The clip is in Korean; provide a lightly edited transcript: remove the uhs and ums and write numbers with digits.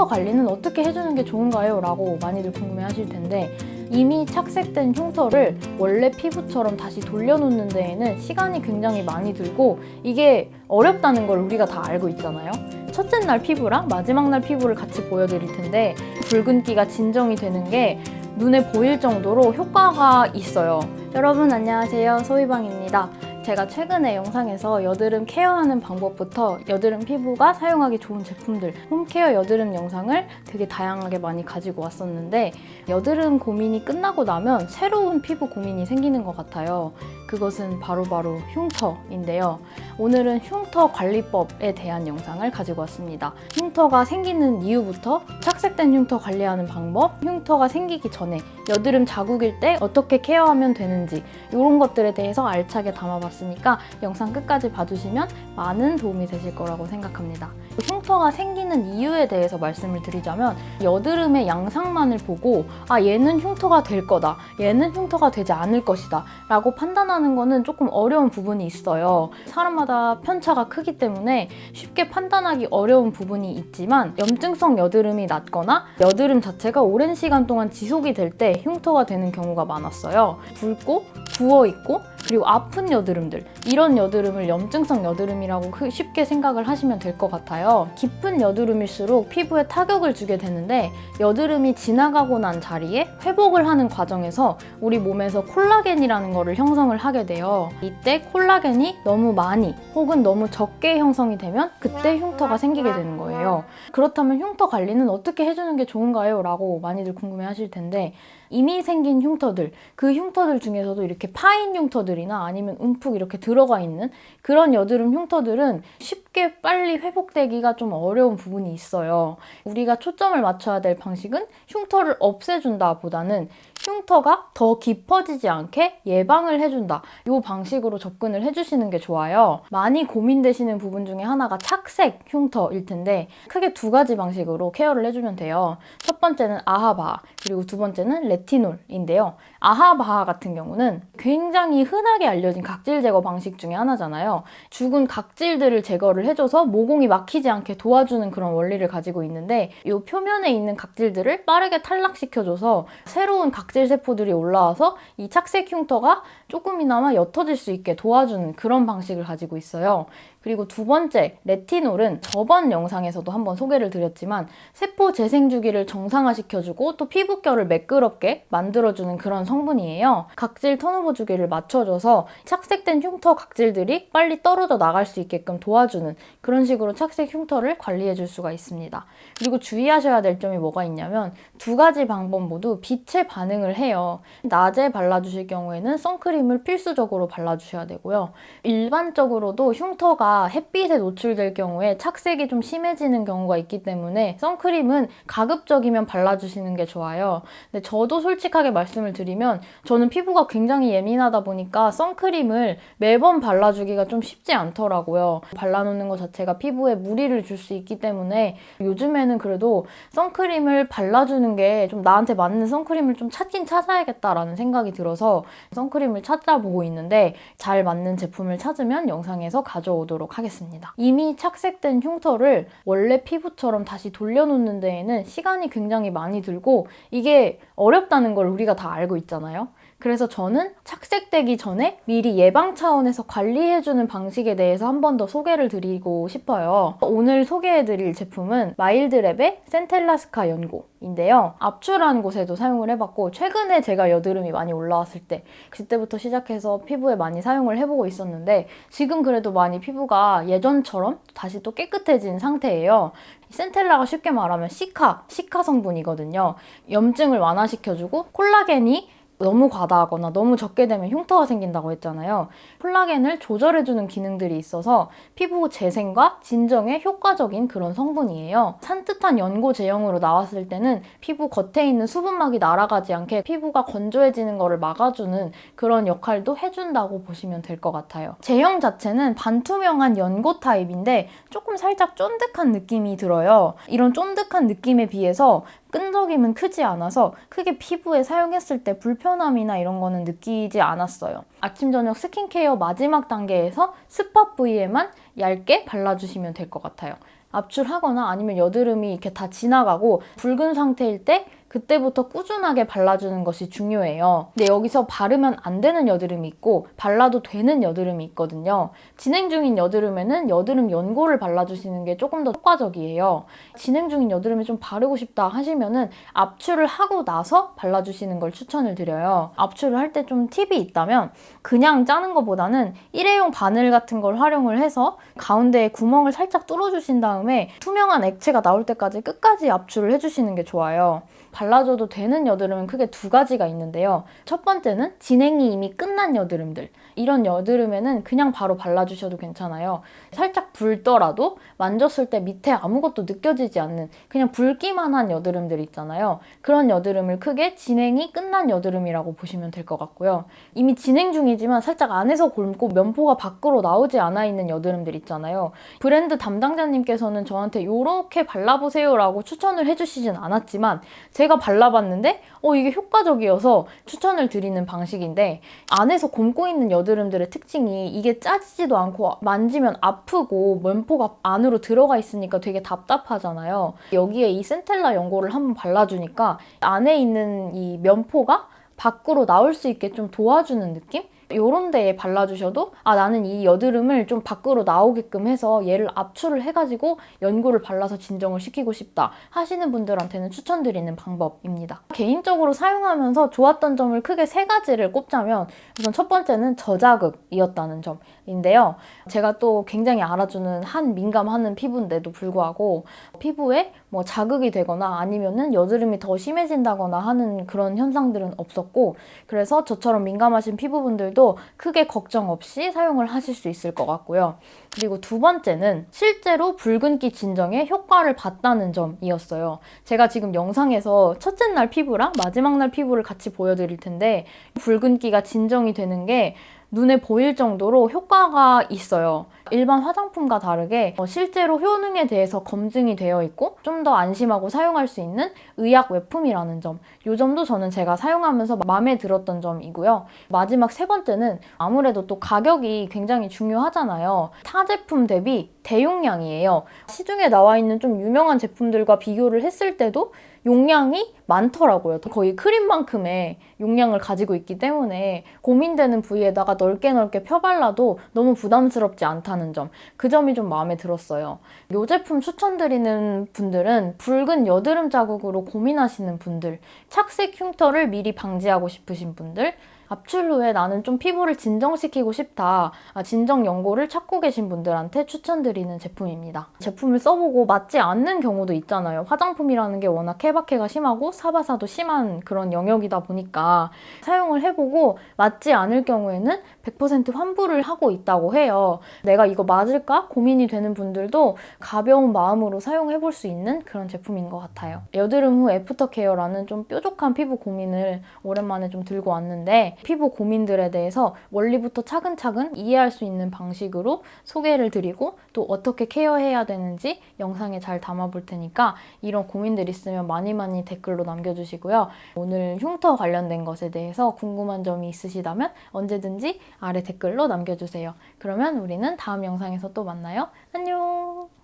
흉터 관리는 어떻게 해주는 게 좋은가요? 라고 많이들 궁금해 하실 텐데, 이미 착색된 흉터를 원래 피부처럼 다시 돌려놓는 데에는 시간이 굉장히 많이 들고 이게 어렵다는 걸 우리가 다 알고 있잖아요. 첫째 날 피부랑 마지막 날 피부를 같이 보여드릴 텐데, 붉은기가 진정이 되는 게 눈에 보일 정도로 효과가 있어요. 여러분 안녕하세요, 소희방입니다. 제가 최근에 영상에서 여드름 케어하는 방법부터 여드름 피부가 사용하기 좋은 제품들, 홈케어 여드름 영상을 되게 다양하게 많이 가지고 왔었는데, 여드름 고민이 끝나고 나면 새로운 피부 고민이 생기는 것 같아요. 그것은 바로 흉터인데요. 오늘은 흉터 관리법에 대한 영상을 가지고 왔습니다. 흉터가 생기는 이유부터 착색된 흉터 관리하는 방법, 흉터가 생기기 전에 여드름 자국일 때 어떻게 케어하면 되는지, 이런 것들에 대해서 알차게 담아봤으니까 영상 끝까지 봐주시면 많은 도움이 되실 거라고 생각합니다. 흉터가 생기는 이유에 대해서 말씀을 드리자면, 여드름의 양상만을 보고 얘는 흉터가 될 거다, 얘는 흉터가 되지 않을 것이다 라고 판단하는 거는 조금 어려운 부분이 있어요. 사람마다 편차가 크기 때문에 쉽게 판단하기 어려운 부분이 있지만, 염증성 여드름이 났거나 여드름 자체가 오랜 시간 동안 지속이 될 때 흉터가 되는 경우가 많았어요. 붉고 부어있고 그리고 아픈 여드름들, 이런 여드름을 염증성 여드름이라고 쉽게 생각을 하시면 될 것 같아요. 깊은 여드름일수록 피부에 타격을 주게 되는데, 여드름이 지나가고 난 자리에 회복을 하는 과정에서 우리 몸에서 콜라겐이라는 거를 형성을 하게 돼요. 이때 콜라겐이 너무 많이 혹은 너무 적게 형성이 되면 그때 흉터가 생기게 되는 거예요. 그렇다면 흉터 관리는 어떻게 해주는 게 좋은가요? 라고 많이들 궁금해 하실 텐데, 이미 생긴 흉터들, 그 흉터들 중에서도 이렇게 파인 흉터들이나 아니면 움푹 이렇게 들어가 있는 그런 여드름 흉터들은 쉽게 빨리 회복되기가 좀 어려운 부분이 있어요. 우리가 초점을 맞춰야 될 방식은 흉터를 없애준다 보다는 흉터가 더 깊어지지 않게 예방을 해준다, 이 방식으로 접근을 해주시는 게 좋아요. 많이 고민되시는 부분 중에 하나가 착색 흉터일 텐데, 크게 두 가지 방식으로 케어를 해주면 돼요. 첫 번째는 아하바하, 그리고 두 번째는 레티놀인데요. 아하바하 같은 경우는 굉장히 흔하게 알려진 각질 제거 방식 중에 하나잖아요. 죽은 각질들을 제거를 해줘서 모공이 막히지 않게 도와주는 그런 원리를 가지고 있는데, 이 표면에 있는 각질들을 빠르게 탈락시켜줘서 새로운 각질 세포들이 올라와서 이 착색 흉터가 조금이나마 옅어질 수 있게 도와주는 그런 방식을 가지고 있어요. 그리고 두 번째, 레티놀은 저번 영상에서도 한번 소개를 드렸지만 세포 재생 주기를 정상화시켜주고 또 피부결을 매끄럽게 만들어주는 그런 성분이에요. 각질 턴오버 주기를 맞춰줘서 착색된 흉터 각질들이 빨리 떨어져 나갈 수 있게끔 도와주는 그런 식으로 착색 흉터를 관리해줄 수가 있습니다. 그리고 주의하셔야 될 점이 뭐가 있냐면, 두 가지 방법 모두 빛에 반응을 해요. 낮에 발라주실 경우에는 선크림을 필수적으로 발라주셔야 되고요. 일반적으로도 흉터가 햇빛에 노출될 경우에 착색이 좀 심해지는 경우가 있기 때문에 선크림은 가급적이면 발라주시는 게 좋아요. 근데 저도 솔직하게 말씀을 드리면, 저는 피부가 굉장히 예민하다 보니까 선크림을 매번 발라주기가 좀 쉽지 않더라고요. 발라놓는 것 자체가 피부에 무리를 줄 수 있기 때문에 요즘에는 그래도 선크림을 발라주는 게 좀 나한테 맞는 선크림을 좀 찾긴 찾아야겠다라는 생각이 들어서 선크림을 찾아보고 있는데, 잘 맞는 제품을 찾으면 영상에서 가져오도록 하겠습니다. 이미 착색된 흉터를 원래 피부처럼 다시 돌려놓는 데에는 시간이 굉장히 많이 들고 이게 어렵다는 걸 우리가 다 알고 있잖아요. 그래서 저는 착색되기 전에 미리 예방 차원에서 관리해주는 방식에 대해서 한 번 더 소개를 드리고 싶어요. 오늘 소개해드릴 제품은 마일드랩의 센텔라스카 연고인데요. 압출한 곳에도 사용을 해봤고, 최근에 제가 여드름이 많이 올라왔을 때 그때부터 시작해서 피부에 많이 사용을 해보고 있었는데, 지금 그래도 많이 피부가 예전처럼 다시 또 깨끗해진 상태예요. 센텔라가 쉽게 말하면 시카 성분이거든요. 염증을 완화시켜주고, 콜라겐이 너무 과다하거나 너무 적게 되면 흉터가 생긴다고 했잖아요. 콜라겐을 조절해주는 기능들이 있어서 피부 재생과 진정에 효과적인 그런 성분이에요. 산뜻한 연고 제형으로 나왔을 때는 피부 겉에 있는 수분막이 날아가지 않게 피부가 건조해지는 것을 막아주는 그런 역할도 해준다고 보시면 될 것 같아요. 제형 자체는 반투명한 연고 타입인데 조금 살짝 쫀득한 느낌이 들어요. 이런 쫀득한 느낌에 비해서 끈적임은 크지 않아서 크게 피부에 사용했을 때 불편함이나 이런 거는 느끼지 않았어요. 아침 저녁 스킨케어 마지막 단계에서 스팟 부위에만 얇게 발라주시면 될 것 같아요. 압출하거나 아니면 여드름이 이렇게 다 지나가고 붉은 상태일 때 그때부터 꾸준하게 발라주는 것이 중요해요. 근데 여기서 바르면 안 되는 여드름이 있고 발라도 되는 여드름이 있거든요. 진행 중인 여드름에는 여드름 연고를 발라주시는 게 조금 더 효과적이에요. 진행 중인 여드름에 좀 바르고 싶다 하시면은 압출을 하고 나서 발라주시는 걸 추천을 드려요. 압출을 할 때 좀 팁이 있다면 그냥 짜는 것보다는 일회용 바늘 같은 걸 활용을 해서 가운데에 구멍을 살짝 뚫어주신 다음에 투명한 액체가 나올 때까지 끝까지 압출을 해주시는 게 좋아요. 발라줘도 되는 여드름은 크게 두 가지가 있는데요. 첫 번째는 진행이 이미 끝난 여드름들. 이런 여드름에는 그냥 바로 발라주셔도 괜찮아요. 살짝 붉더라도 만졌을 때 밑에 아무것도 느껴지지 않는 그냥 붉기만 한 여드름들 있잖아요. 그런 여드름을 크게 진행이 끝난 여드름이라고 보시면 될 것 같고요. 이미 진행 중이지만 살짝 안에서 곪고 면포가 밖으로 나오지 않아 있는 여드름들 있잖아요. 브랜드 담당자님께서는 저한테 이렇게 발라보세요 라고 추천을 해주시진 않았지만 제가 발라봤는데 이게 효과적이어서 추천을 드리는 방식인데, 안에서 곪고 있는 여드름들의 특징이 이게 짜지지도 않고 만지면 아프고 면포가 안으로 들어가 있으니까 되게 답답하잖아요. 여기에 이 센텔라 연고를 한번 발라주니까 안에 있는 이 면포가 밖으로 나올 수 있게 좀 도와주는 느낌? 이런 데에 발라주셔도 나는 이 여드름을 좀 밖으로 나오게끔 해서 얘를 압출을 해가지고 연고를 발라서 진정을 시키고 싶다 하시는 분들한테는 추천드리는 방법입니다. 개인적으로 사용하면서 좋았던 점을 크게 세 가지를 꼽자면, 우선 첫 번째는 저자극이었다는 점인데요. 제가 또 굉장히 알아주는 민감하는 피부인데도 불구하고 피부에 뭐 자극이 되거나 아니면은 여드름이 더 심해진다거나 하는 그런 현상들은 없었고, 그래서 저처럼 민감하신 피부분들도 크게 걱정 없이 사용을 하실 수 있을 것 같고요. 그리고 두 번째는 실제로 붉은기 진정에 효과를 봤다는 점이었어요. 제가 지금 영상에서 첫째 날 피부랑 마지막 날 피부를 같이 보여드릴 텐데 붉은기가 진정이 되는 게 눈에 보일 정도로 효과가 있어요. 일반 화장품과 다르게 실제로 효능에 대해서 검증이 되어 있고 좀 더 안심하고 사용할 수 있는 의약 외품이라는 점, 이 점도 저는 제가 사용하면서 마음에 들었던 점이고요. 마지막 세 번째는 아무래도 또 가격이 굉장히 중요하잖아요. 타 제품 대비 대용량이에요. 시중에 나와 있는 좀 유명한 제품들과 비교를 했을 때도 용량이 많더라고요. 거의 크림만큼의 용량을 가지고 있기 때문에 고민되는 부위에다가 넓게 펴발라도 너무 부담스럽지 않다는 점, 그 점이 좀 마음에 들었어요. 이 제품 추천드리는 분들은 붉은 여드름 자국으로 고민하시는 분들, 착색 흉터를 미리 방지하고 싶으신 분들, 압출 후에 나는 좀 피부를 진정시키고 싶다, 진정 연고를 찾고 계신 분들한테 추천드리는 제품입니다. 제품을 써보고 맞지 않는 경우도 있잖아요. 화장품이라는 게 워낙 케바케가 심하고 사바사도 심한 그런 영역이다 보니까 사용을 해보고 맞지 않을 경우에는 100% 환불을 하고 있다고 해요. 내가 이거 맞을까 고민이 되는 분들도 가벼운 마음으로 사용해볼 수 있는 그런 제품인 것 같아요. 여드름 후 애프터케어라는 좀 뾰족한 피부 고민을 오랜만에 좀 들고 왔는데, 피부 고민들에 대해서 원리부터 차근차근 이해할 수 있는 방식으로 소개를 드리고 또 어떻게 케어해야 되는지 영상에 잘 담아볼 테니까 이런 고민들 있으면 많이 댓글로 남겨주시고요. 오늘 흉터 관련된 것에 대해서 궁금한 점이 있으시다면 언제든지 아래 댓글로 남겨주세요. 그러면 우리는 다음 영상에서 또 만나요. 안녕!